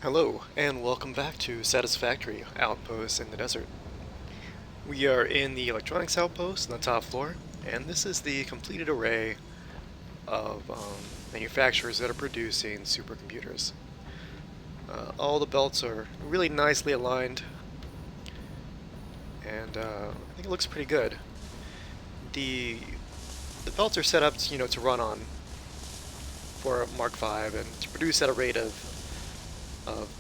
Hello, and welcome back to Satisfactory Outpost in the Desert. We are in the electronics outpost on the top floor, and this is the completed array of manufacturers that are producing supercomputers. All the belts are really nicely aligned, and I think it looks pretty good. The the belts are set up, to run on for Mark V and to produce at a rate of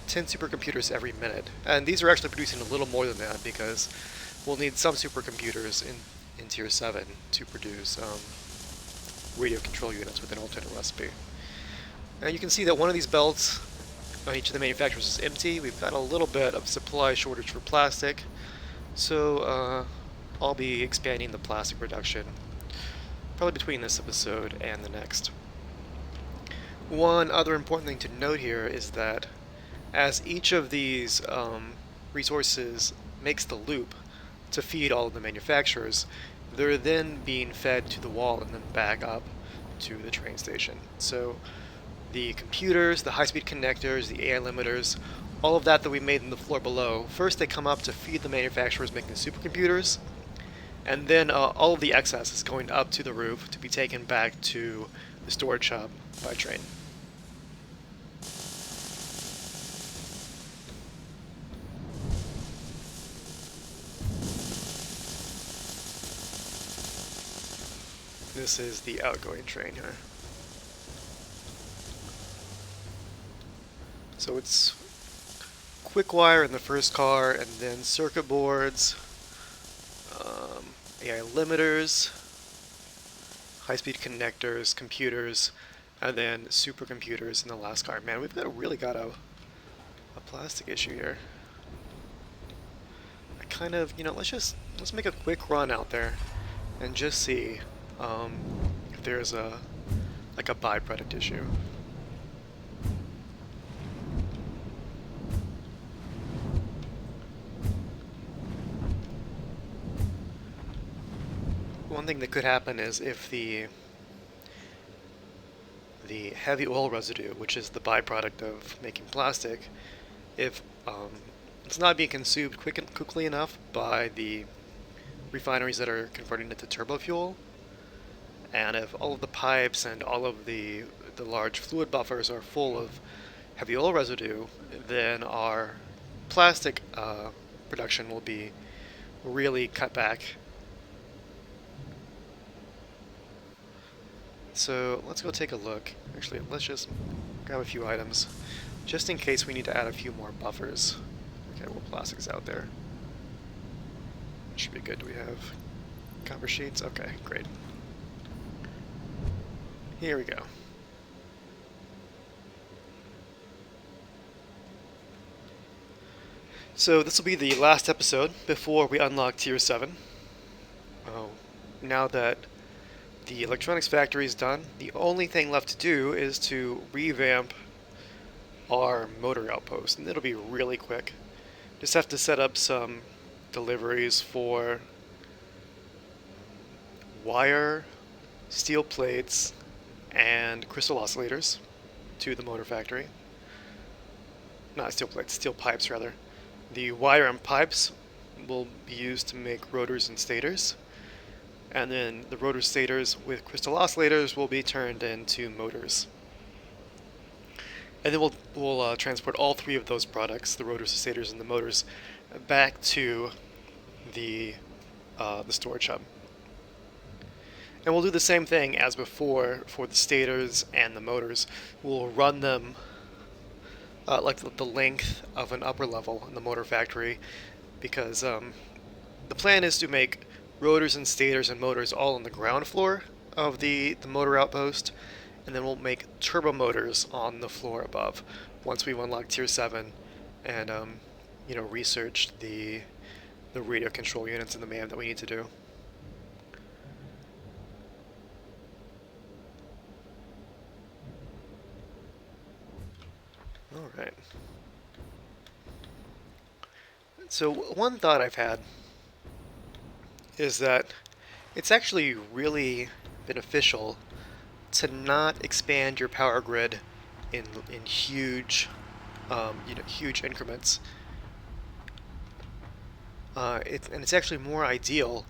10 supercomputers every minute. And these are actually producing a little more than that because we'll need some supercomputers in Tier 7 to produce radio control units with an alternate recipe. And you can see that one of these belts on each of the manufacturers is empty. We've got a little bit of supply shortage for plastic, so I'll be expanding the plastic production probably between this episode and the next. One other important thing to note here is that as each of these resources makes the loop to feed all of the manufacturers, they're then being fed to the wall and then back up to the train station. So the computers, the high-speed connectors, the AI limiters, all of that we made in the floor below, first they come up to feed the manufacturers making supercomputers, and then all of the excess is going up to the roof to be taken back to the storage hub by train. This is the outgoing train here. So it's quick wire in the first car, and then circuit boards, AI limiters, high-speed connectors, computers, and then supercomputers in the last car. Man, we've really got a plastic issue here. I kind of, let's make a quick run out there and just see if there's a byproduct issue. One thing that could happen is if the heavy oil residue, which is the byproduct of making plastic, if it's not being consumed quickly enough by the refineries that are converting it to turbo fuel, and if all of the pipes and all of the large fluid buffers are full of heavy oil residue, then our plastic production will be really cut back. So let's go take a look. Actually, let's just grab a few items, just in case we need to add a few more buffers. Okay, well, plastic's out there. Should be good. Do we have cover sheets? Okay, great. Here we go. So this will be the last episode before we unlock Tier 7. Now that the electronics factory is done, the only thing left to do is to revamp our motor outpost, and it'll be really quick. Just have to set up some deliveries for wire, steel plates, and crystal oscillators to the motor factory. Not steel plates, steel pipes rather. The wire and pipes will be used to make rotors and stators, and then the rotor stators with crystal oscillators will be turned into motors. And then we'll transport all three of those products, the rotors, the stators, and the motors, back to the storage hub. And we'll do the same thing as before for the stators and the motors. We'll run them like the length of an upper level in the motor factory, because the plan is to make rotors and stators and motors all on the ground floor of the motor outpost, and then we'll make turbo motors on the floor above once we've unlocked Tier 7 and researched the radio control units and the MAM that we need to do. Alright. So one thought I've had is that it's actually really beneficial to not expand your power grid in huge huge increments. And it's actually more ideal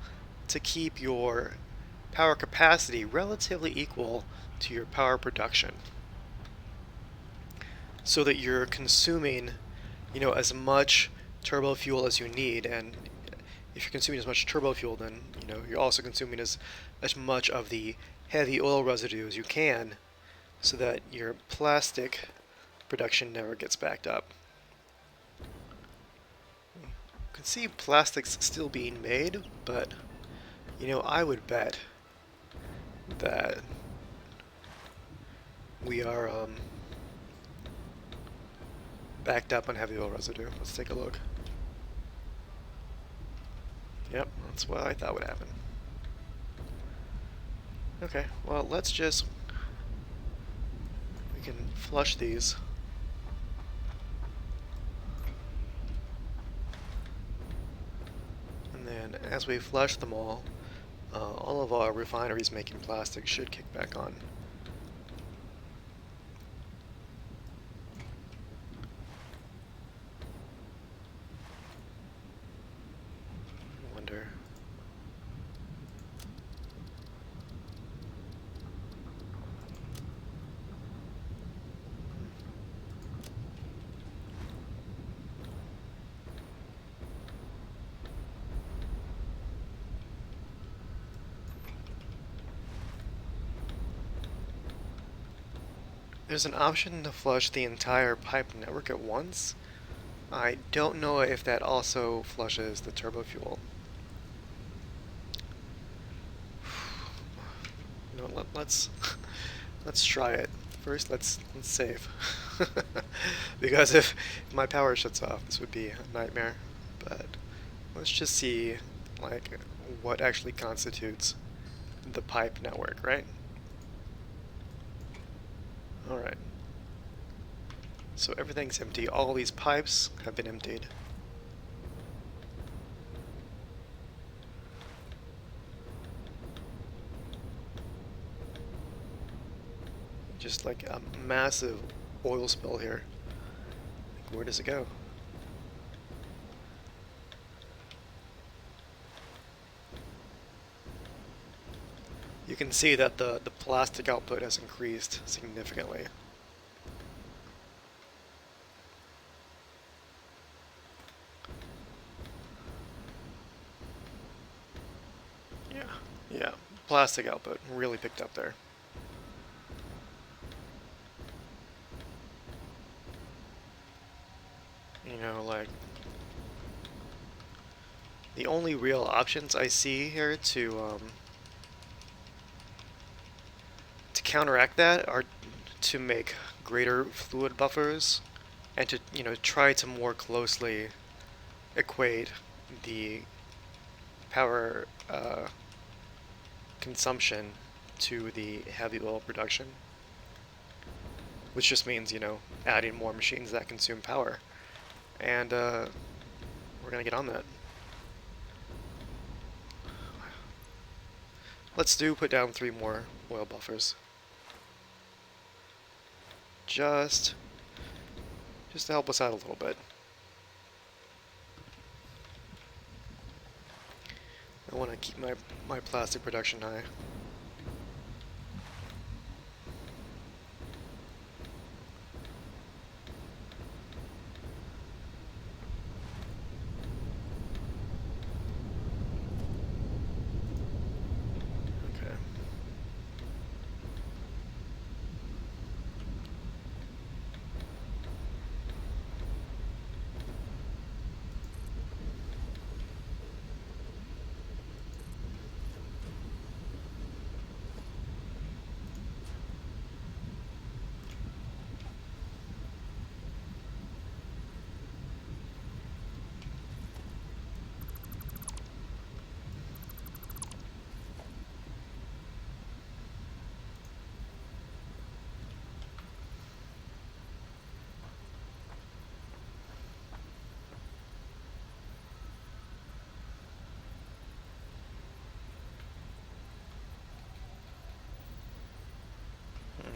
to keep your power capacity relatively equal to your power production, so that you're consuming, as much turbo fuel as you need. And if you're consuming as much turbo fuel, then you're also consuming as much of the heavy oil residue as you can, so that your plastic production never gets backed up. You can see plastics still being made, but I would bet that we are backed up on heavy oil residue. Let's take a look. Yep, that's what I thought would happen. Okay, well, we can flush these. And then as we flush them all of our refineries making plastic should kick back on. I wonder. There's an option to flush the entire pipe network at once. I don't know if that also flushes the turbo fuel. Let's let's try it. First, let's save. Because if my power shuts off, this would be a nightmare. But let's just see, like, what actually constitutes the pipe network, right? Alright. So everything's empty. All these pipes have been emptied. Just like a massive oil spill here. Like, where does it go? You can see that the plastic output has increased significantly. Yeah, plastic output really picked up there. Like, the only real options I see here to counteract that are to make greater fluid buffers, and to try to more closely equate the power consumption to the heavy oil production, which just means adding more machines that consume power. And we're gonna get on that. Let's put down 3 more oil buffers. Just to help us out a little bit. I want to keep my plastic production high.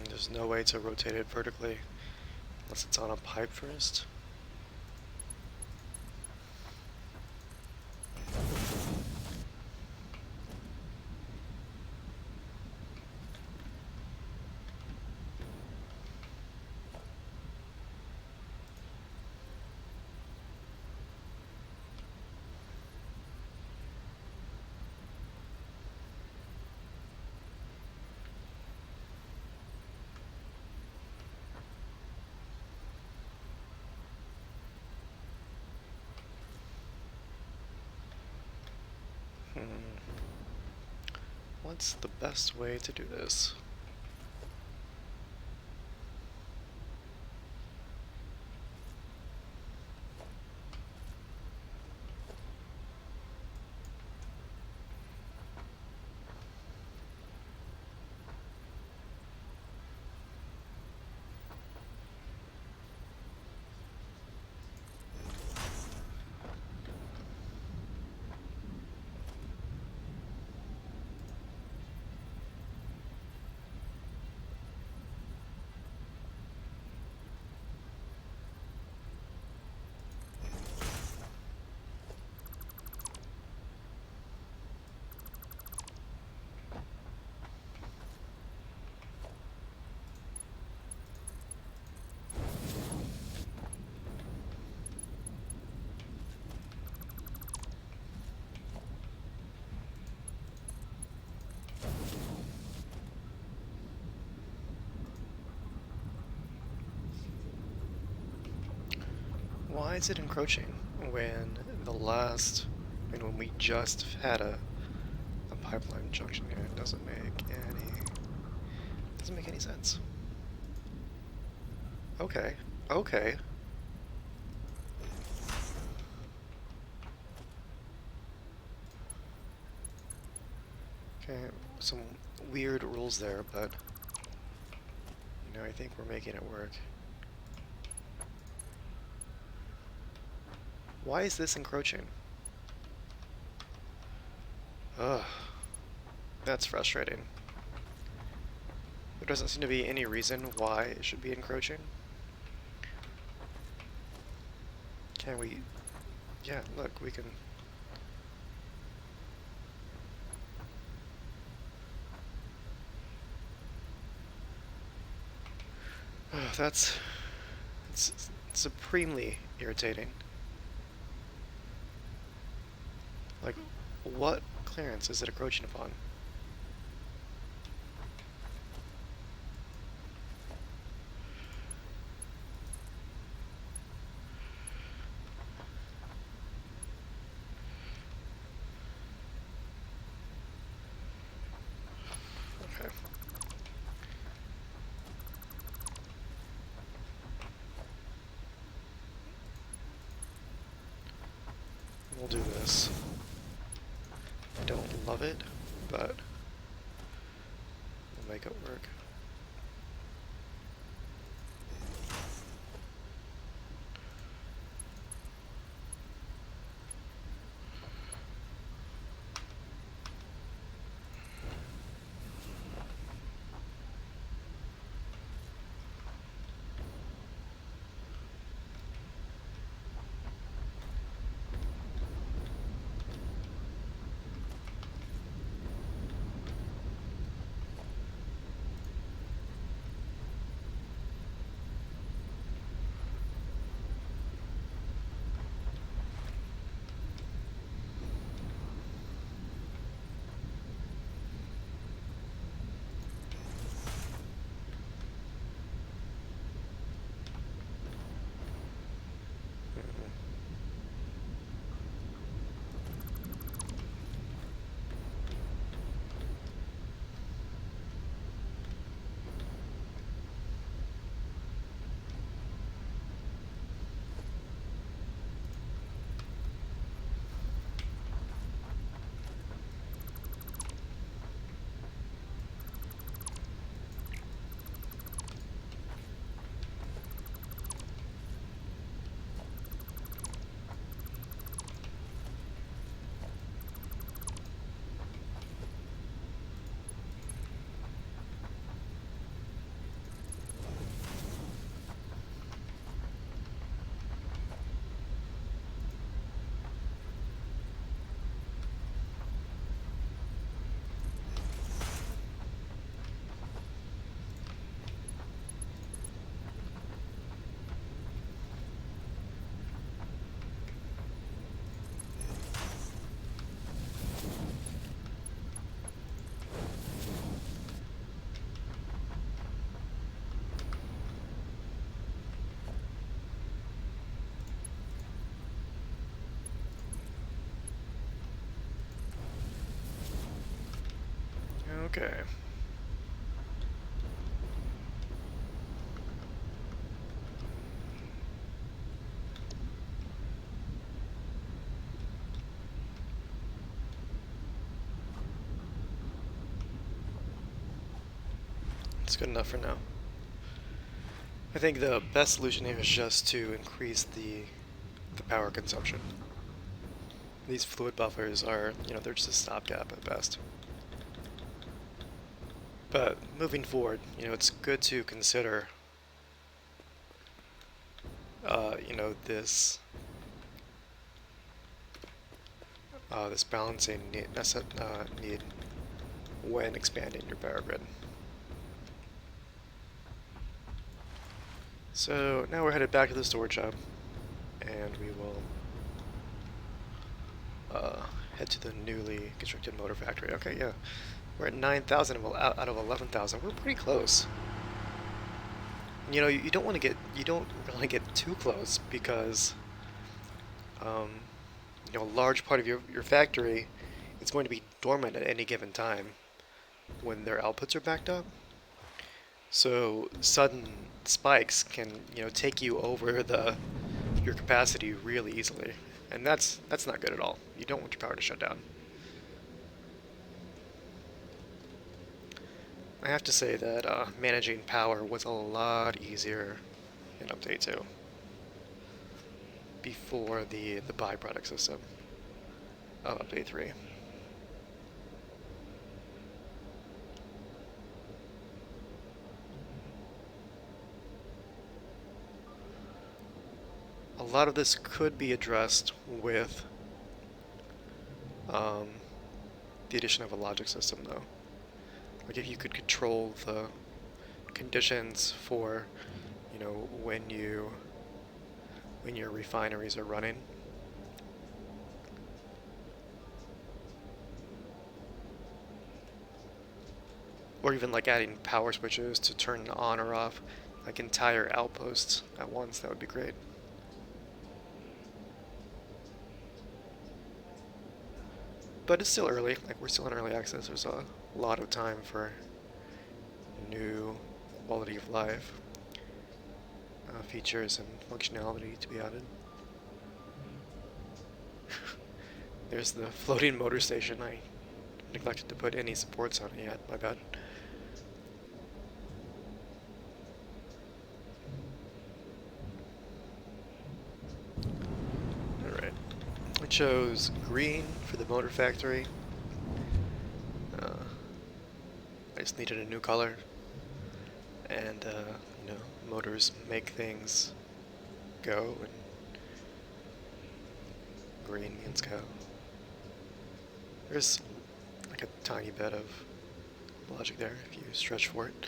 There's no way to rotate it vertically. Unless it's on a pipe first. What's the best way to do this? Why is it encroaching when when we just had a pipeline junction here? It doesn't make any sense. Okay, okay. Okay, some weird rules there, but I think we're making it work. Why is this encroaching? Ugh. That's frustrating. There doesn't seem to be any reason why it should be encroaching. Can we... Yeah, look, we can... That's supremely irritating. Like, what clearance is it encroaching upon? Okay. We'll do this. I don't love it, but we'll make it work. Okay. It's good enough for now. I think the best solution here is just to increase the power consumption. These fluid buffers are, they're just a stopgap at best. But moving forward, it's good to consider, this this balancing need when expanding your power grid. So now we're headed back to the storage hub, and we will head to the newly constructed motor factory. Okay, yeah, we're at 9,000 out of 11,000. We're pretty close. You don't want to really get too close because, a large part of your factory is going to be dormant at any given time when their outputs are backed up. So sudden spikes can, take you over your capacity really easily, and that's not good at all. You don't want your power to shut down. I have to say that managing power was a lot easier in Update 2 before the byproduct system of Update 3. A lot of this could be addressed with the addition of a logic system, though. Like if you could control the conditions for, when your refineries are running. Or even like adding power switches to turn on or off like entire outposts at once, that would be great. But it's still early, like we're still in early access. There's a lot of time for new quality of life features and functionality to be added. There's the floating motor station. I neglected to put any supports on it yet, my bad. Alright. I chose green for the motor factory. I just needed a new color. And, motors make things go, and green means go. There's like a tiny bit of logic there if you stretch for it.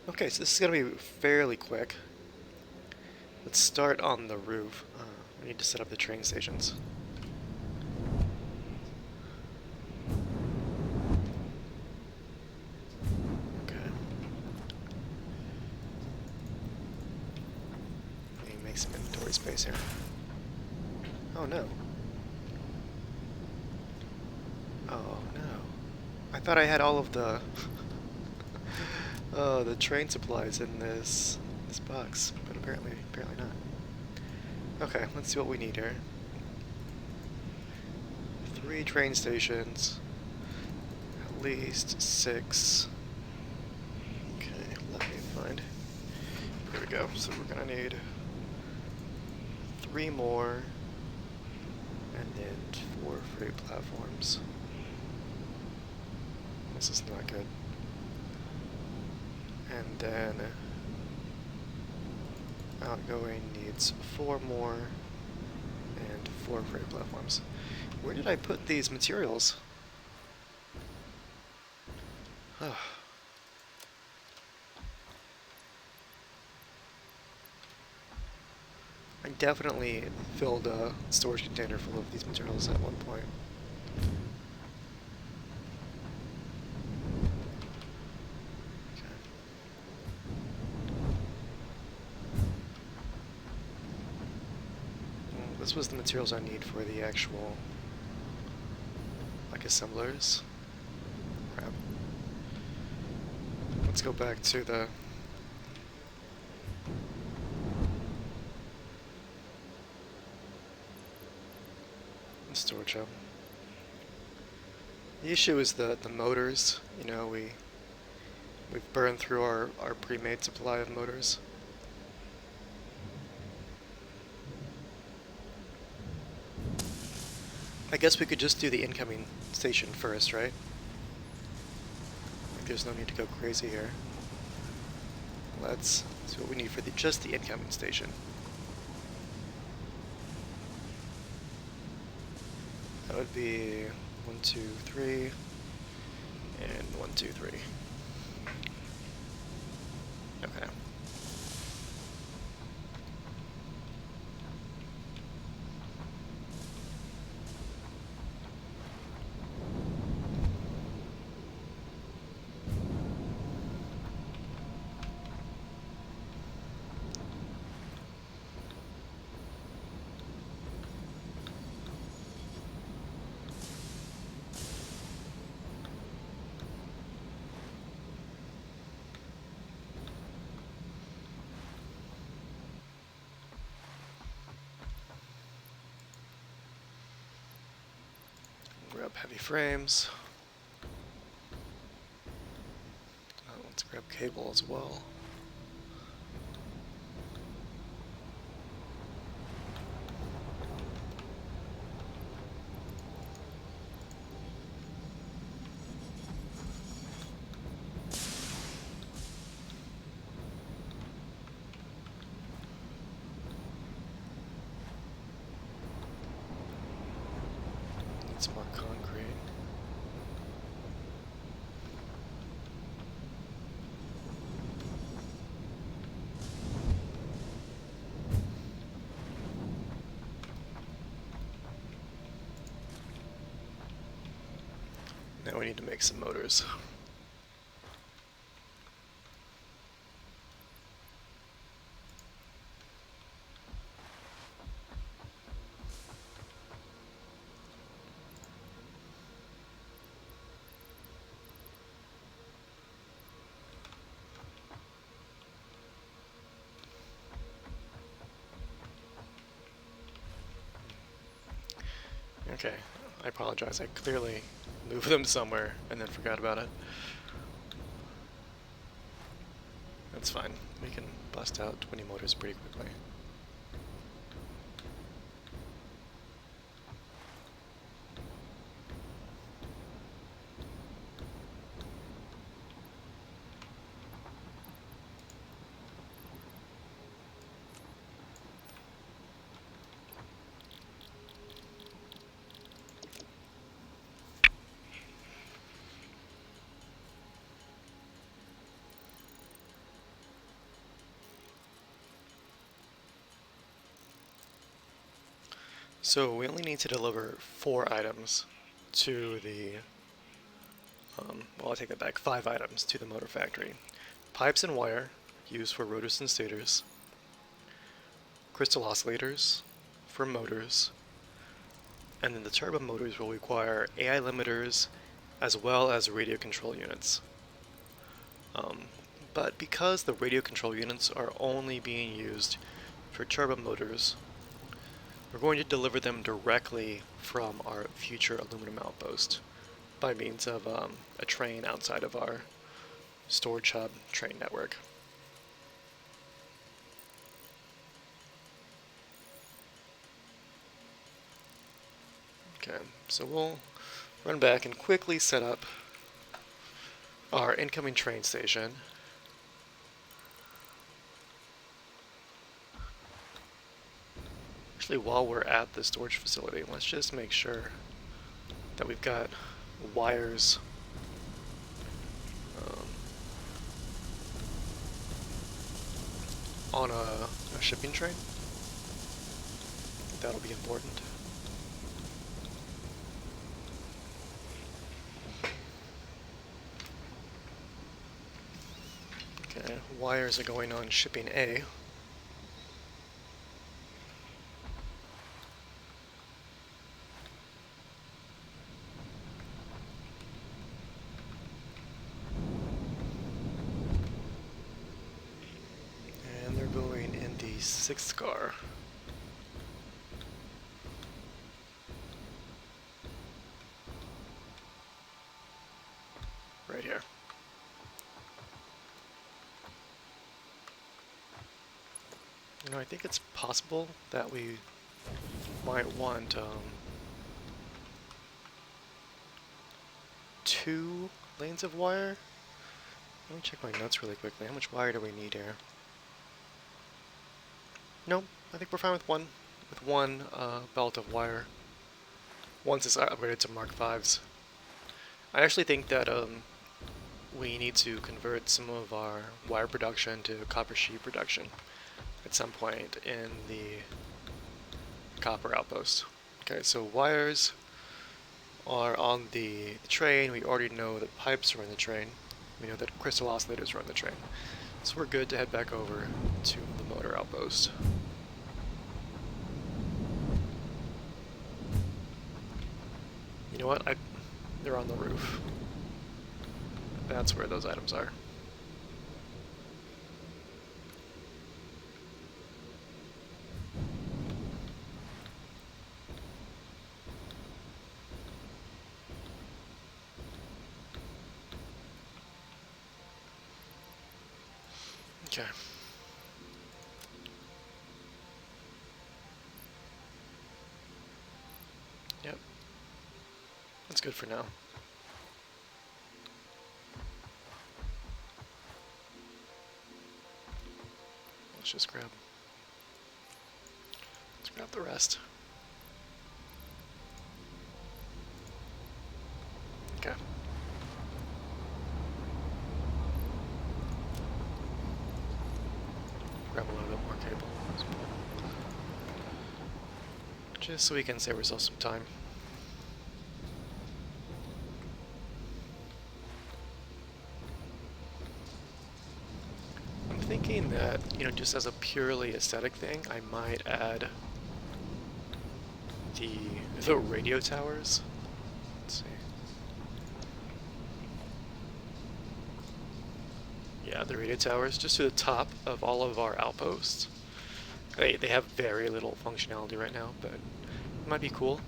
Okay, so this is going to be fairly quick. Let's start on the roof. We need to set up the train stations. Okay. Let me make some inventory space here. Oh no. Oh no. I thought I had all of the the train supplies in this box, but apparently not. Okay, let's see what we need here. 3 train stations, at least 6. Okay, let me find. Here we go. So we're gonna need 3 more, and then 4 freight platforms. This is not good. And then outgoing needs 4 more and 4 freight platforms. Where did I put these materials? Oh. I definitely filled a storage container full of these materials at one point. this was the materials I need for the actual, like, assemblers. Crap. Let's go back to the storage hub. The issue is the motors. You know, we've burned through our pre-made supply of motors. I guess we could just do the incoming station first, right? Like, there's no need to go crazy here. Let's see what we need for just the incoming station. That would be 1, 2, 3, and 1, 2, 3. Okay. Grab heavy frames. Let's grab cable as well. Some more concrete. Now we need to make some motors. Okay, I apologize. I clearly moved them somewhere and then forgot about it. That's fine. We can bust out 20 motors pretty quickly. So we only need to deliver 4 items to the, well, I'll take that back, 5 items to the motor factory. Pipes and wire used for rotors and stators, crystal oscillators for motors, and then the turbo motors will require AI limiters as well as radio control units. But because the radio control units are only being used for turbo motors, we're going to deliver them directly from our future aluminum outpost by means of a train outside of our storage hub train network. Okay, so we'll run back and quickly set up our incoming train station. Actually, while we're at the storage facility, let's just make sure that we've got wires on a shipping train. That'll be important. Okay, wires are going on shipping A. sixth car. Right here. You know, I think it's possible that we might want 2 lanes of wire. Let me check my notes really quickly. How much wire do we need here? No, I think we're fine with one. With one belt of wire. Once it's upgraded to Mark 5s. I actually think that we need to convert some of our wire production to copper sheet production at some point in the copper outpost. Okay, so wires are on the train. We already know that pipes are in the train. We know that crystal oscillators are on the train. So we're good to head back over to the motor outpost. You know what? They're on the roof. That's where those items are. Okay. Yep. That's good for now. Let's grab the rest. Okay. Grab a little bit more cable as well. Just so we can save ourselves some time. I'm thinking that, you know, just as a purely aesthetic thing, I might add the radio towers. Let's see. Yeah, the radio towers just to the top of all of our outposts. They have very little functionality right now, but it might be cool.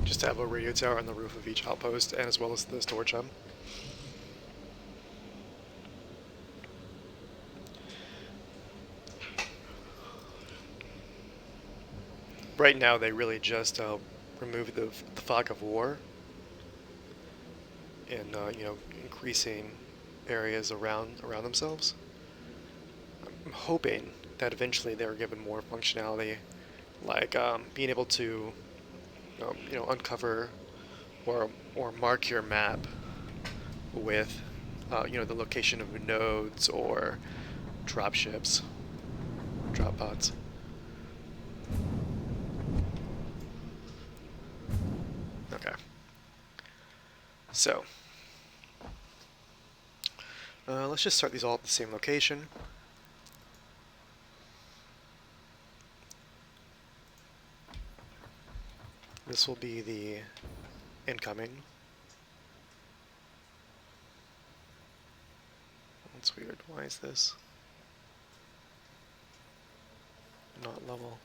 Just to have a radio tower on the roof of each outpost, and as well as the storage hub. Right now, they really just remove the fog of war and you know, increasing areas around themselves. I'm hoping that eventually they're given more functionality, like being able to you know, uncover or mark your map with you know, the location of nodes or drop ships, drop pods. Okay. So let's just start these all at the same location. This will be the incoming. That's weird. Why is this not level?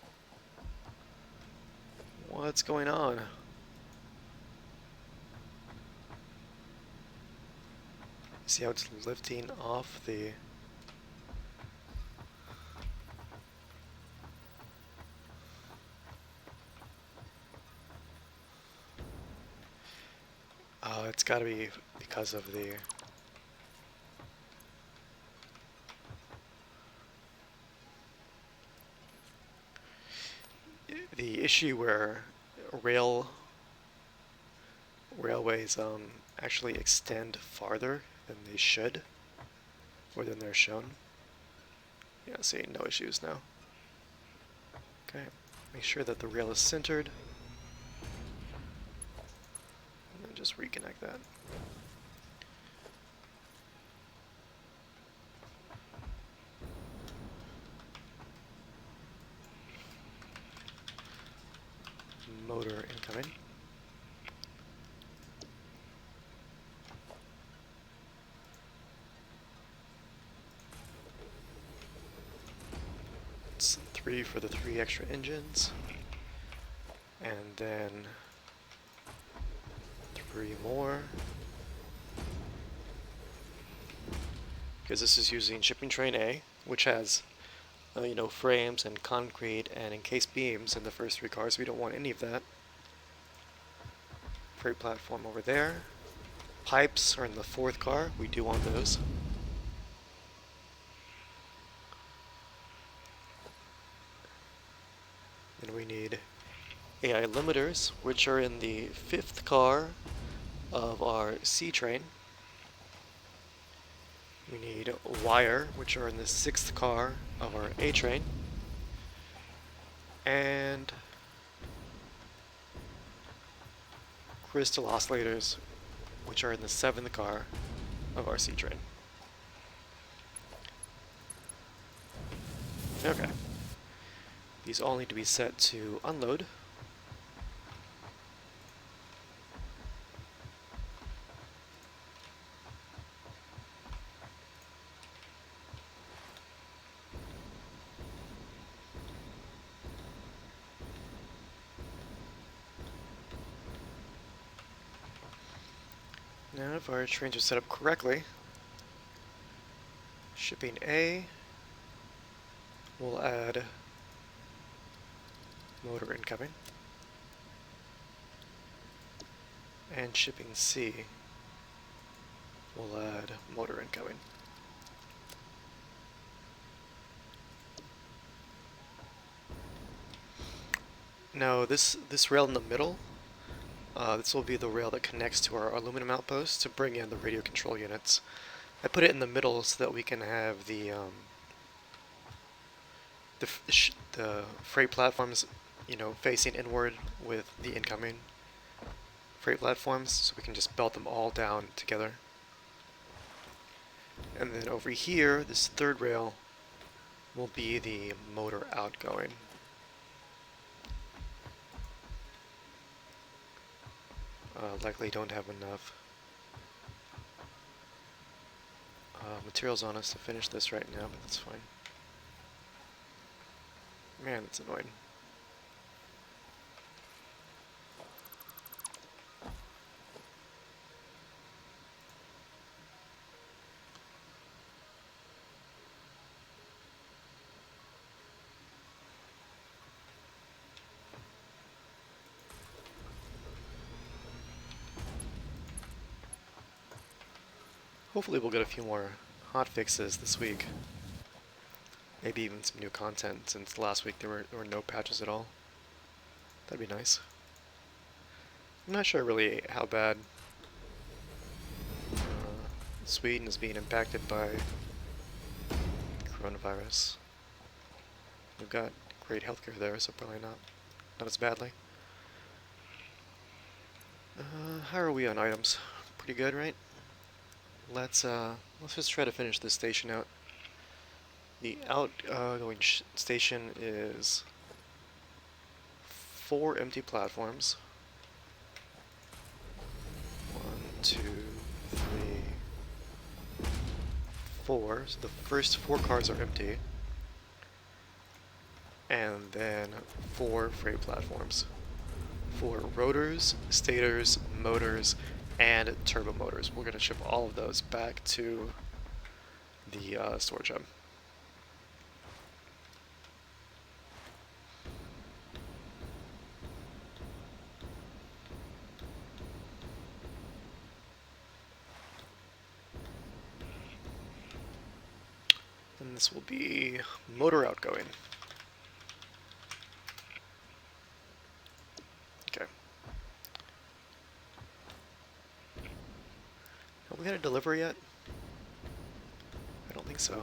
What's going on? See how it's lifting off the... Oh, it's gotta be because of the issue where railways actually extend farther than they should, or than they're shown. Yeah, see, no issues now. Okay, make sure that the rail is centered. And then just reconnect that. Motor incoming. 3 for the 3 extra engines, and then 3 more, because this is using shipping train A, which has you know, frames and concrete and encased beams in the first 3 cars. We don't want any of that. Freight platform over there. Pipes are in the 4th car. We do want those. And we need AI limiters, which are in the 5th car of our C train. We need wire, which are in the 6th car of our A train. And crystal oscillators, which are in the 7th car of our C train. Okay. These all need to be set to unload. Now, if our trains are set up correctly, shipping A will add motor incoming, and shipping C will add motor incoming. Now, this rail in the middle, this will be the rail that connects to our aluminum outpost to bring in the radio control units. I put it in the middle so that we can have the freight platforms, you know, facing inward with the incoming freight platforms, so we can just belt them all down together. And then over here, this 3rd rail will be the motor outgoing. Likely don't have enough materials on us to finish this right now, but that's fine. Man, it's annoying. Hopefully we'll get a few more hot fixes this week. Maybe even some new content, since last week there were no patches at all. That'd be nice. I'm not sure really how bad Sweden is being impacted by coronavirus. We've got great healthcare there, so probably not as badly. How are we on items? Pretty good, right? Let's just try to finish this station out. The outgoing station is 4 empty platforms. 1, 2, 3, 4. So the first 4 cars are empty. And then 4 freight platforms. 4 rotors, stators, motors, and turbo motors. We're going to ship all of those back to the storage hub. And this will be motor outgoing. Okay. Have we got a delivery yet? I don't think so.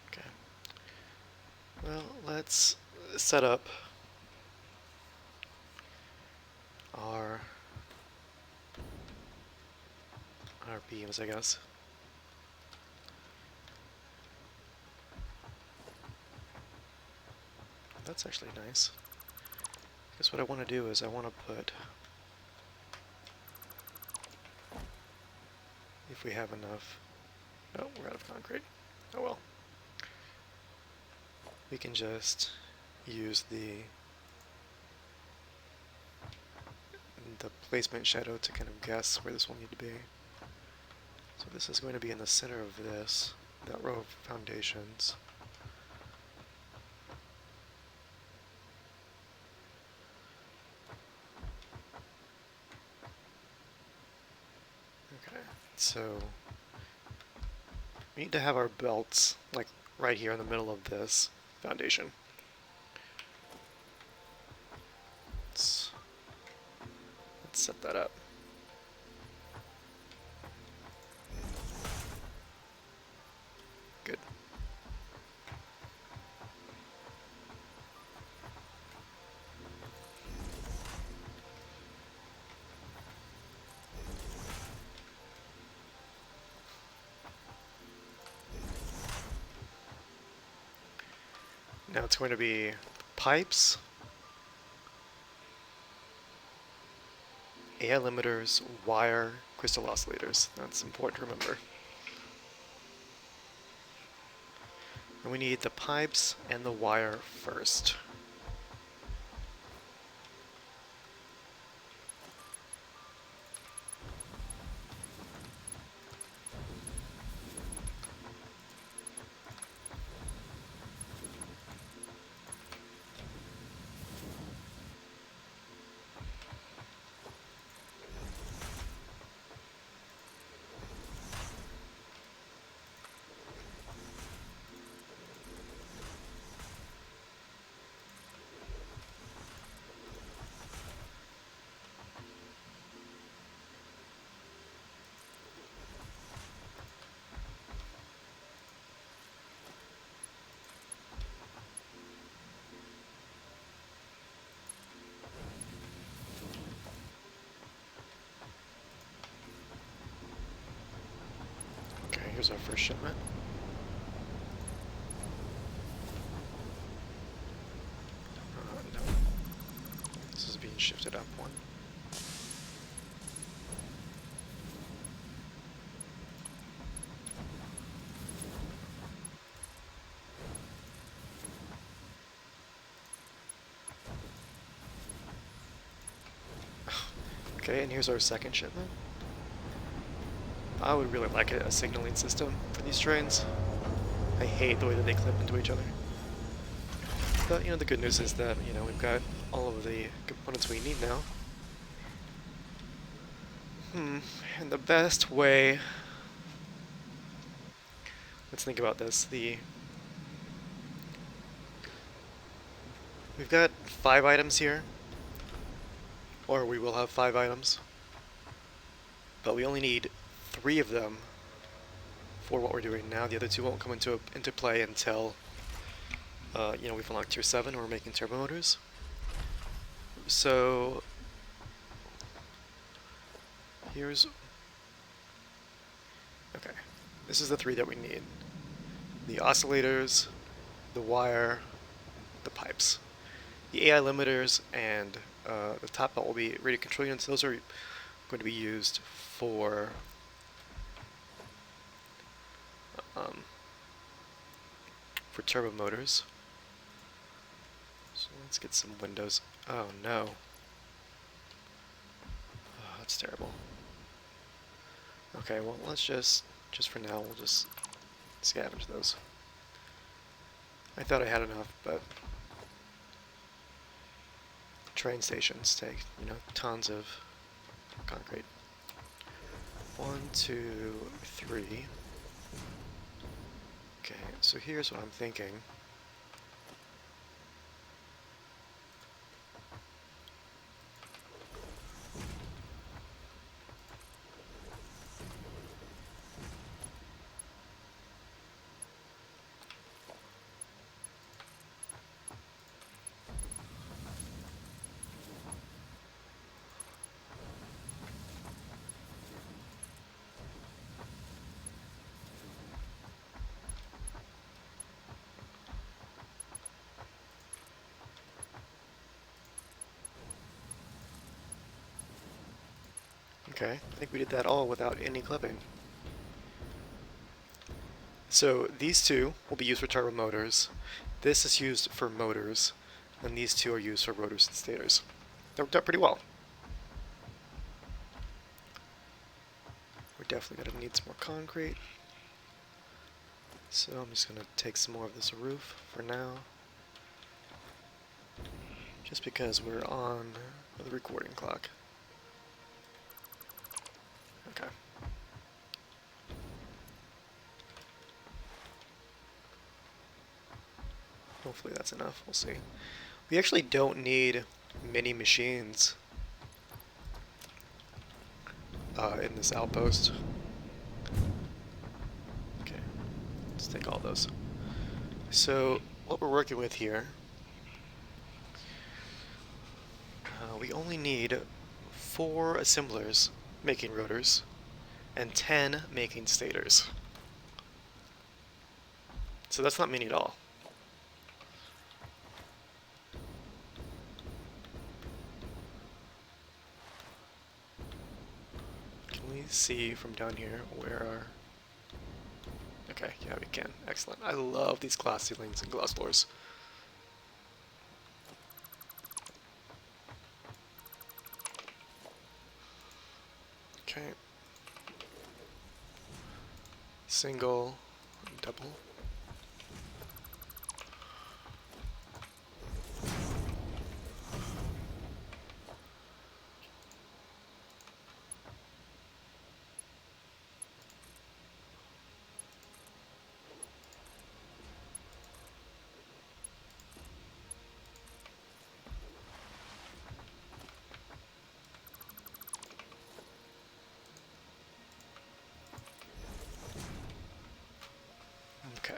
Okay. Well, let's set up our beams, I guess. That's actually nice. I guess what I want to do is I want to put if we have enough. No, we're out of concrete. Oh well. We can just use the placement shadow to kind of guess where this will need to be. So this is going to be in the center of this, that row of foundations. Okay, so we need to have our belts like right here in the middle of this foundation. Let's set that up. Good. Now it's going to be pipes, AI limiters, wire, crystal oscillators. That's important to remember. And we need the pipes and the wire first. Okay, here's our first shipment. No. This is being shifted up one. Okay, and here's our second shipment. I would really like a signaling system for these trains. I hate the way that they clip into each other. But, the good news is that, we've got all of the components we need now. And the best way... Let's think about this. We've got 5 items here. Or we will have 5 items. But we only need 3 of them for what we're doing now. The other 2 won't come into play until we've unlocked tier 7 and we're making turbo motors. So here's... Okay, this is the 3 that we need. The oscillators, the wire, the pipes. The AI limiters and the top belt will be radio control units. Those are going to be used for turbo motors. So let's get some windows. Oh no. Oh, that's terrible. Okay, well let's just for now, we'll just scavenge those. I thought I had enough, but train stations take, tons of concrete. 1, 2, 3. Okay, so here's what I'm thinking. Okay, I think we did that all without any clipping. So these two will be used for turbo motors. This is used for motors, and these two are used for rotors and stators. That worked out pretty well. We're definitely going to need some more concrete. So I'm just going to take some more of this roof for now. Just because we're on the recording clock. Okay. Hopefully that's enough. We'll see. We actually don't need many machines in this outpost. Okay, let's take all those. So what we're working with here, we only need 4 assemblers making rotors and 10 making stators. So that's not many at all. Can we see from down here where our... Okay, yeah, we can. Excellent. I love these glass ceilings and glass floors. Okay. Single, double. Okay.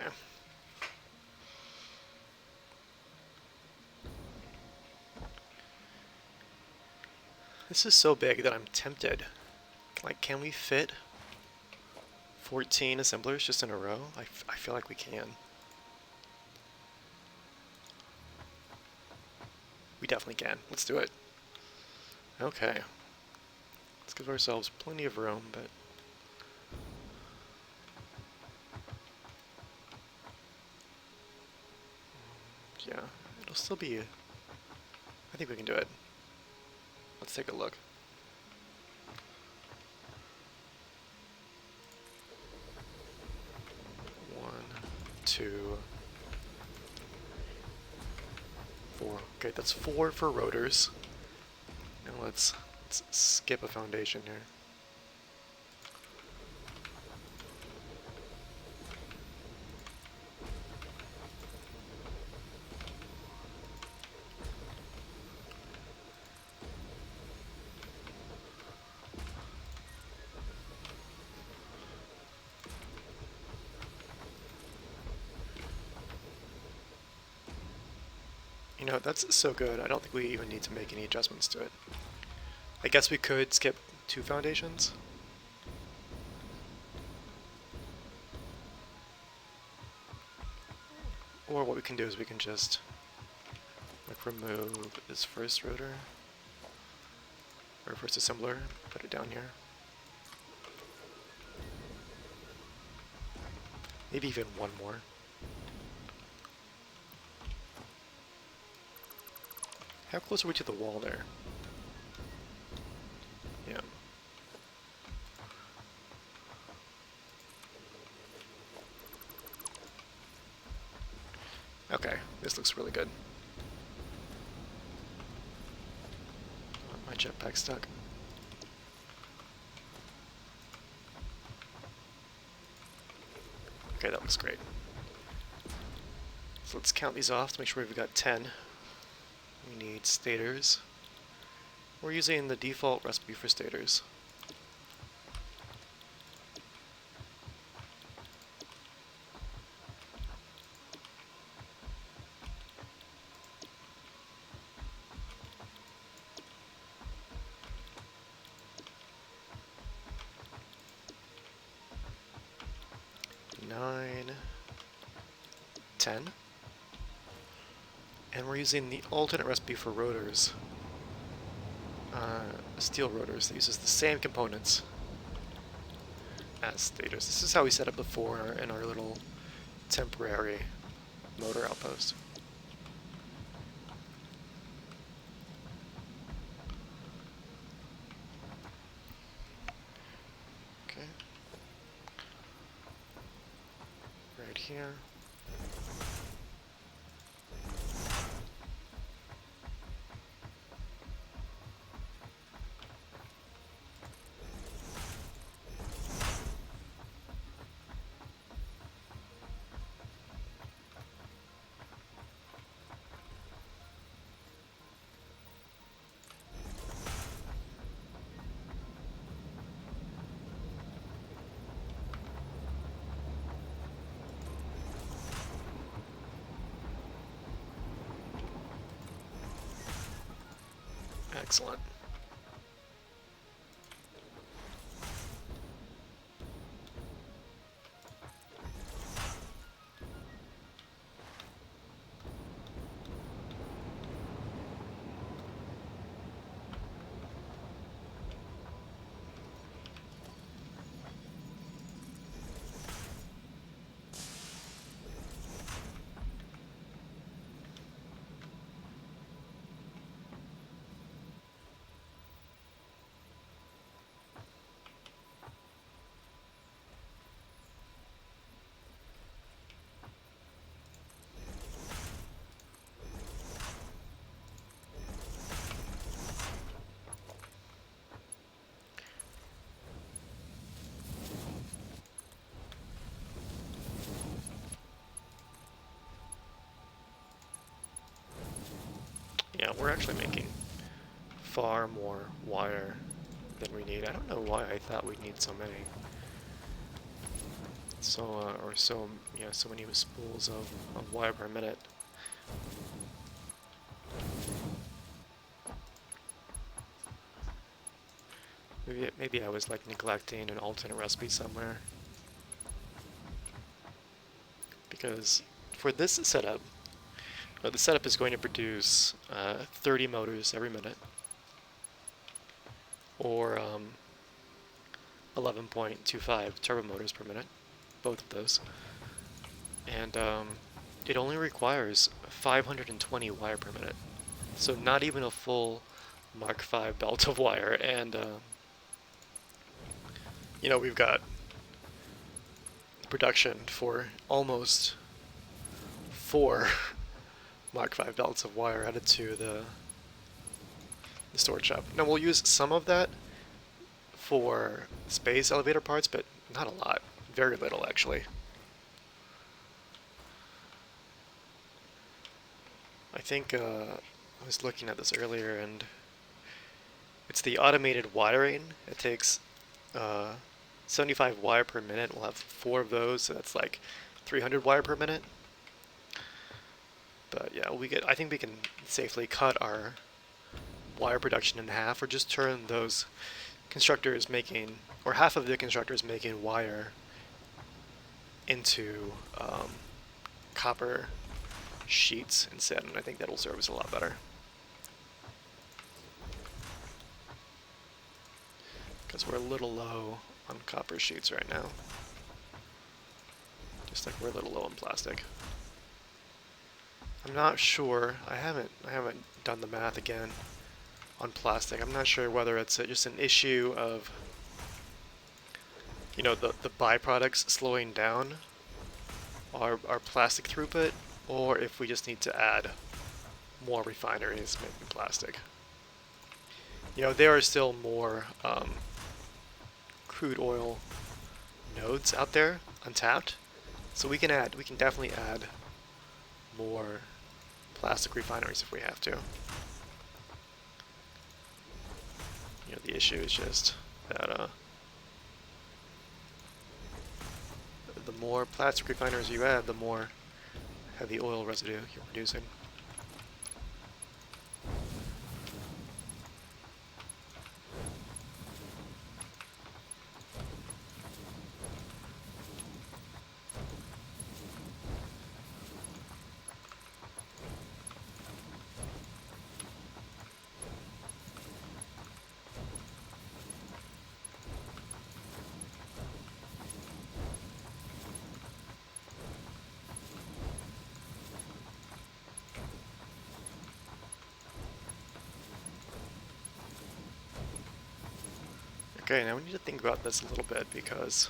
This is so big that I'm tempted. Like, can we fit 14 assemblers just in a row? I feel like we can. We definitely can. Let's do it. Okay. Let's give ourselves plenty of room, but... yeah, it'll still be... I think we can do it. Let's take a look. One, two, 4. Okay, that's 4 for rotors. Now let's skip a foundation here. You know, that's so good, I don't think we even need to make any adjustments to it. I guess we could skip 2 foundations. Or what we can do is we can just like remove this first rotor, or first assembler, put it down here. Maybe even one more. How close are we to the wall there? Yeah. Okay, this looks really good. Oh, my jetpack's stuck. Okay, that looks great. So let's count these off to make sure we've got 10. We need stators. We're using the default recipe for stators. Nine, 10. And we're using the alternate recipe for rotors. Steel rotors that uses the same components as stators. This is how we set up before in our little temporary motor outpost. Okay. Right here. Excellent. Yeah, we're actually making far more wire than we need. I don't know why I thought we'd need so many. So so many spools of wire per minute. Maybe I was like neglecting an alternate recipe somewhere. Because for this setup, the setup is going to produce 30 motors every minute, or 11.25 turbo motors per minute, both of those. And it only requires 520 wire per minute, so not even a full Mark V belt of wire. And you know, we've got production for almost 4 Mark V belts of wire added to the storage shop. Now we'll use some of that for space elevator parts, but not a lot. Very little, actually. I think I was looking at this earlier, and it's the automated wiring. It takes 75 wire per minute. We'll have 4 of those, so that's like 300 wire per minute. But yeah, I think we can safely cut our wire production in half, or just turn those constructors making, or half of the constructors making wire into copper sheets instead, and I think that'll serve us a lot better. Because we're a little low on copper sheets right now. Just like we're a little low on plastic. I'm not sure. I haven't done the math again on plastic. I'm not sure whether it's just an issue of, you know, the byproducts slowing down our plastic throughput, or if we just need to add more refineries making plastic. You know, there are still more crude oil nodes out there untapped, so we can definitely add more plastic refineries if we have to. You know, the issue is just that the more plastic refineries you add, the more heavy oil residue you're producing. Okay, now we need to think about this a little bit because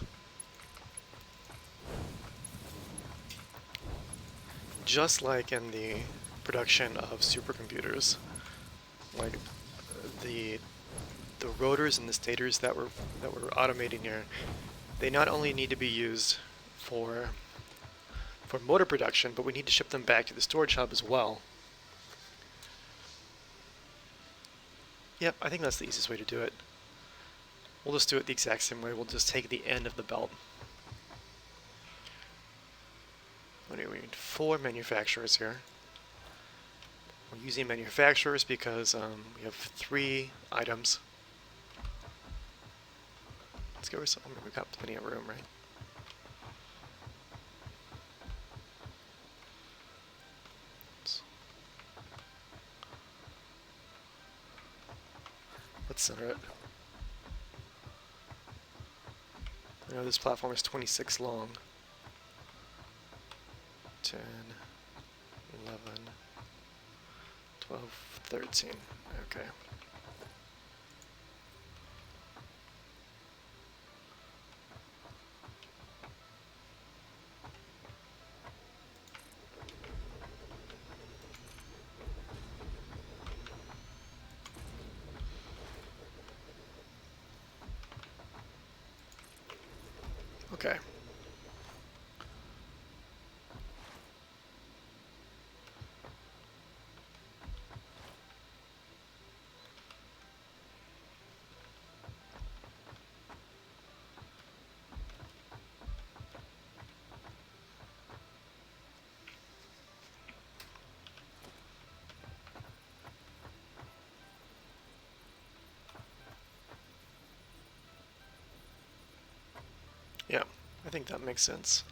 just like in the production of supercomputers, like the rotors and the stators that we're automating here, they not only need to be used for motor production, but we need to ship them back to the storage hub as well. Yep, I think that's the easiest way to do it. We'll just do it the exact same way. We'll just take the end of the belt. We need 4 manufacturers here. We're using manufacturers because we have 3 items. Let's go with some. We've got plenty of room, right? Let's center it. I know this platform is 26 long. 10, 11, 12, 13. Okay. Okay. Yeah, I think that makes sense.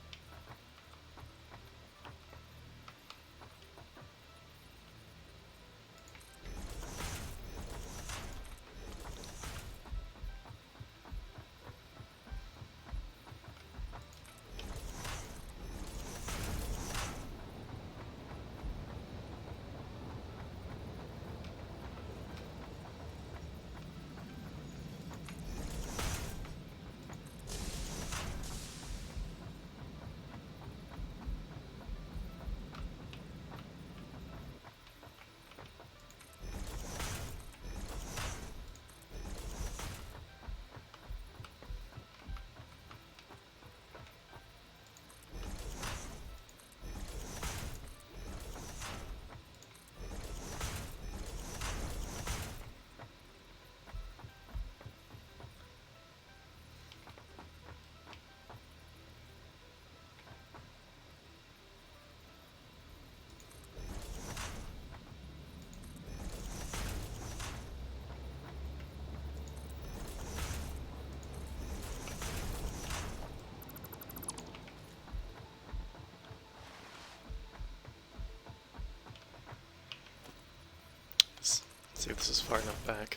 Let's see if this is far enough back.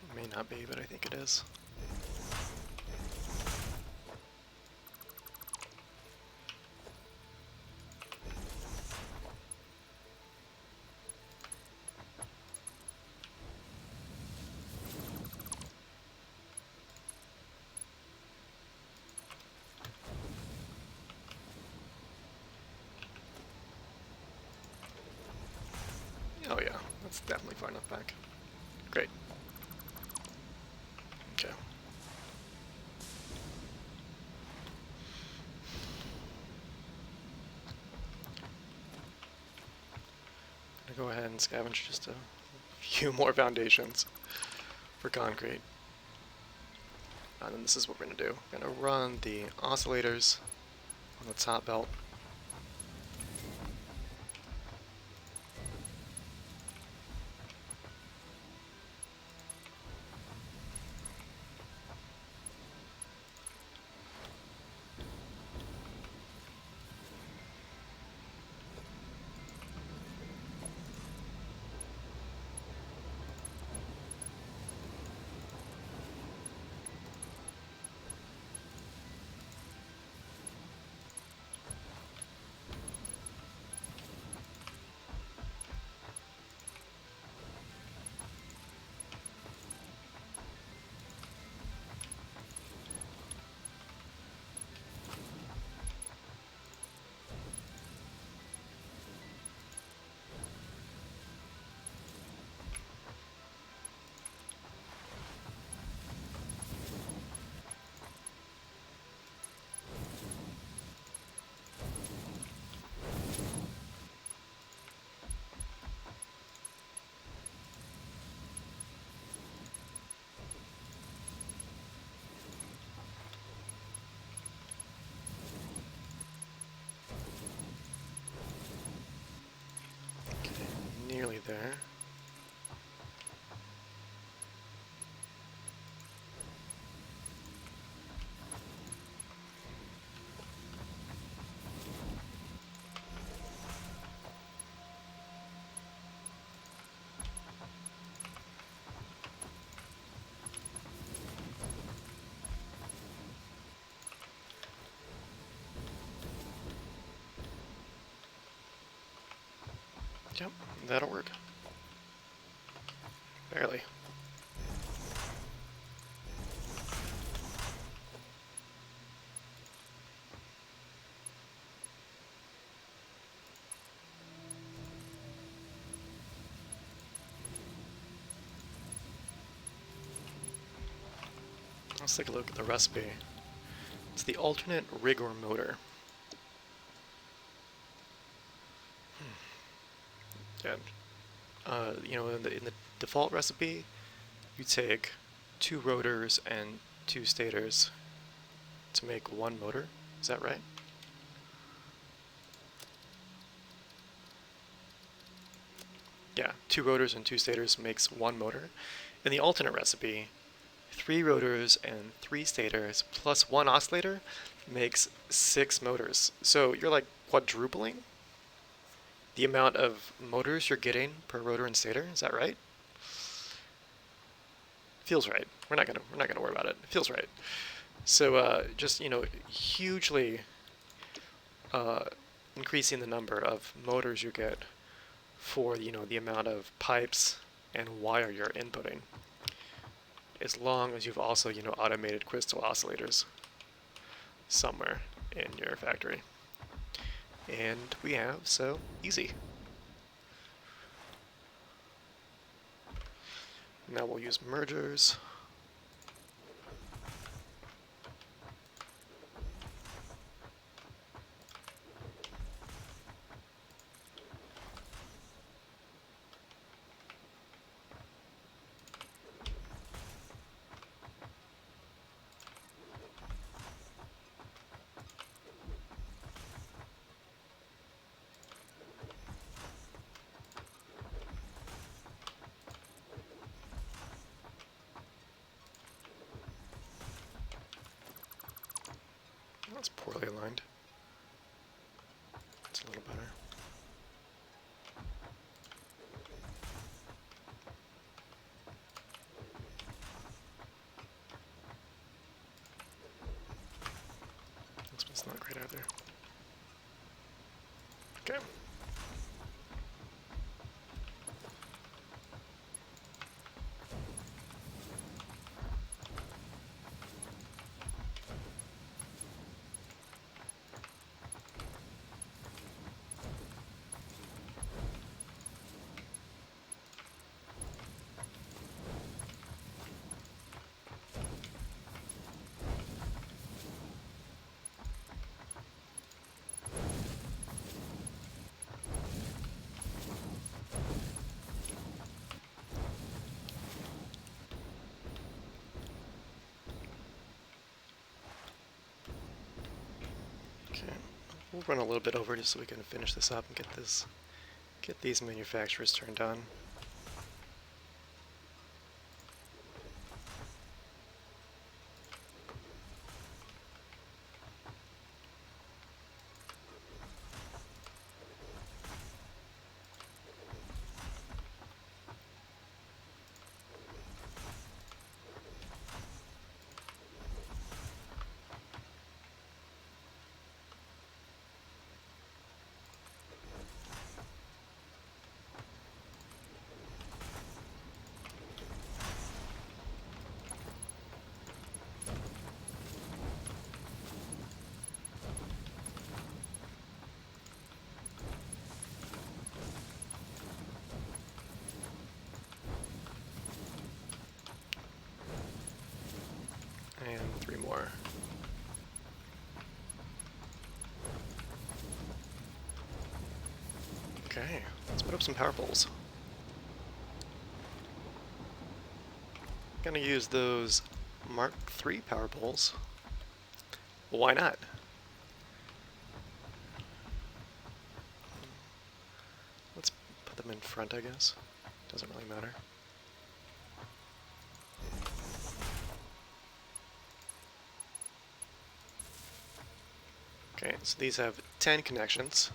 It may not be, but I think it is. Oh yeah, that's definitely far enough back. Great. Okay. I'm gonna go ahead and scavenge just a few more foundations for concrete. And then this is what we're gonna do. We're gonna run the oscillators on the top belt. nearly there. Yep, that'll work. Barely. Let's take a look at the recipe. It's the alternate rigor motor. Yeah. You know, in the default recipe, you take 2 rotors and 2 stators to make 1 motor. Is that right? Yeah, 2 rotors and 2 stators makes 1 motor. In the alternate recipe, 3 rotors and 3 stators plus 1 oscillator makes 6 motors. So you're like quadrupling the amount of motors you're getting per rotor and stator. Is that right? Feels right. We're not gonna worry about it. It feels right. So just, you know, hugely increasing the number of motors you get for, you know, the amount of pipes and wire you're inputting, as long as you've also, you know, automated crystal oscillators somewhere in your factory. And we have, so easy. Now we'll use mergers. That's poorly aligned. It's a little better. This one's not great either. Okay. We'll run a little bit over just so we can finish this up and get these manufacturers turned on. And 3 more. Okay, let's put up some power poles. Gonna use those Mark III power poles. Well, why not? Let's put them them in front, I guess. Doesn't really matter. Okay, so these have 10 connections.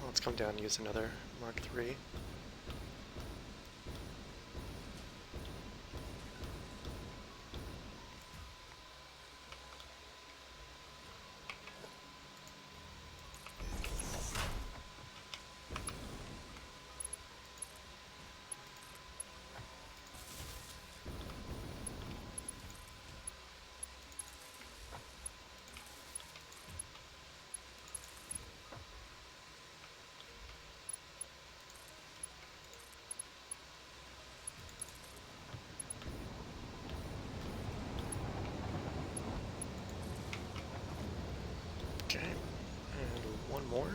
Let's come down and use another Mark III. Okay, and one more.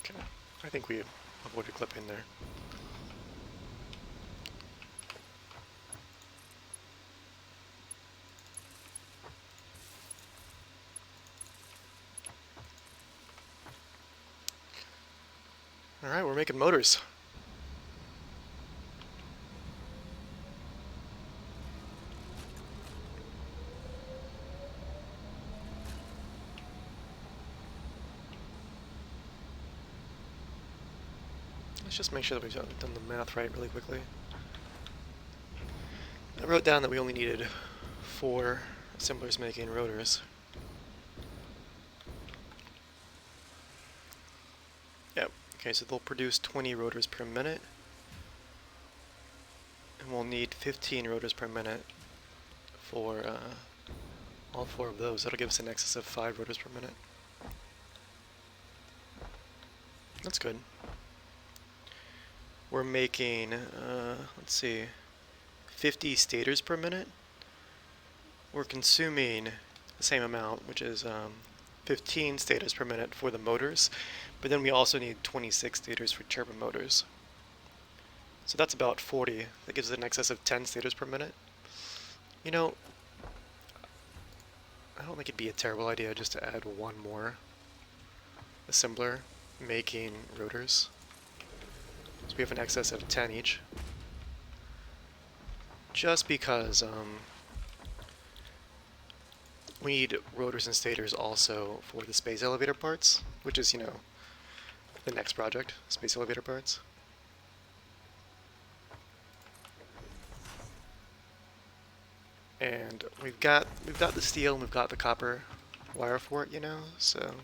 Okay, I think we avoided clipping there. Alright, we're making motors. Let's just make sure that we've done the math right really quickly. I wrote down that we only needed 4 assemblers making rotors. Yep, okay, so they'll produce 20 rotors per minute. And we'll need 15 rotors per minute for all 4 of those. That'll give us an excess of 5 rotors per minute. That's good. We're making, let's see, 50 stators per minute. We're consuming the same amount, which is 15 stators per minute for the motors, but then we also need 26 stators for turbo motors. So that's about 40. That gives us an excess of 10 stators per minute. You know, I don't think it'd be a terrible idea just to add one more assembler making rotors. So we have an excess of 10 each. Just because we need rotors and stators also for the space elevator parts, which is, you know, the next project, space elevator parts. And we've got the steel and we've got the copper wire for it, you know, so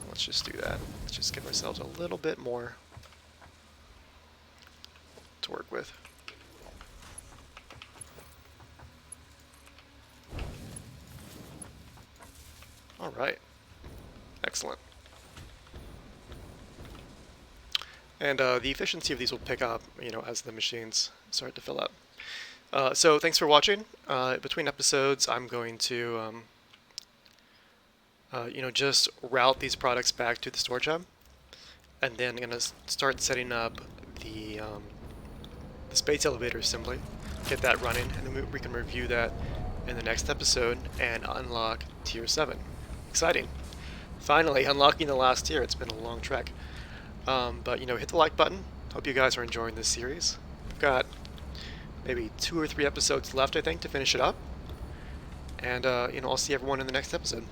let's just do that. Let's just give ourselves a little bit more to work with. All right, excellent. And the efficiency of these will pick up, you know, as the machines start to fill up. So thanks for watching. Between episodes, I'm going to, you know, just route these products back to the storage hub, and then I'm gonna start setting up the space elevator assembly, get that running, and then we can review that in the next episode and unlock Tier 7. Exciting! Finally unlocking the last tier. It's been a long trek. But, you know, hit the like button. Hope you guys are enjoying this series. We've got maybe 2 or 3 episodes left, I think, to finish it up. And, you know, I'll see everyone in the next episode.